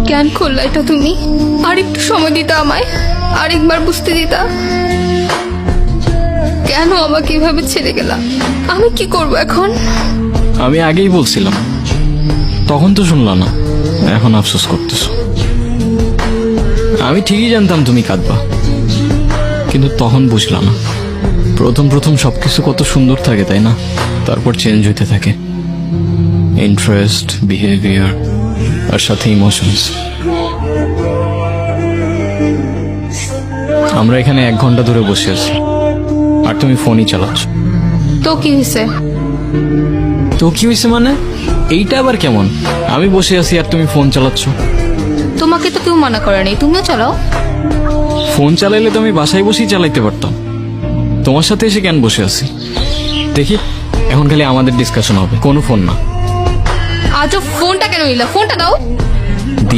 কেন করলা এটা তুমি? আর একটু সময় দিতা আমায়, আরেকবার বুঝতে দিতা। কেন আমাকে এভাবে ছেড়ে গেলা? আমি কি করব এখন? আমি আগেই বলছিলাম, তখন তো শুনলা না, এখন আফসোস করতেছো। আমি ঠিকই জানতাম তুমি কাঁদবা, কিন্তু তখন বুঝলাম না। প্রথম প্রথম সবকিছু কত সুন্দর থাকে, তাই না? তারপর চেঞ্জ হইতে থাকে, ইন্টারেস্ট, বিহেভিয়ার আর সাথে ইমোশনস। আমরা এখানে 1 ঘন্টা ধরে বসে আছি, আর তুমি ফোনই চালাচ্ছ। তো কি হয়েছে? তো কি হয়েছে মানে? এইটা আবার কেমন? আমি বসে আছি আর তুমি ফোন চালাচ্ছ। তোমাকে তো কেউ মানা করে নেই, তুমিও চালাও। ফোন চালাইলে তো আমি বাসায় বসেই চালাইতে পারতাম, তোমার সাথে এসে কেন বসে আছি? দেখি, এখন খালি আমাদের ডিসকাশন হবে, কোনো ফোন না। আজও ফোনটা কেন নিলা? ফোনটা দাও।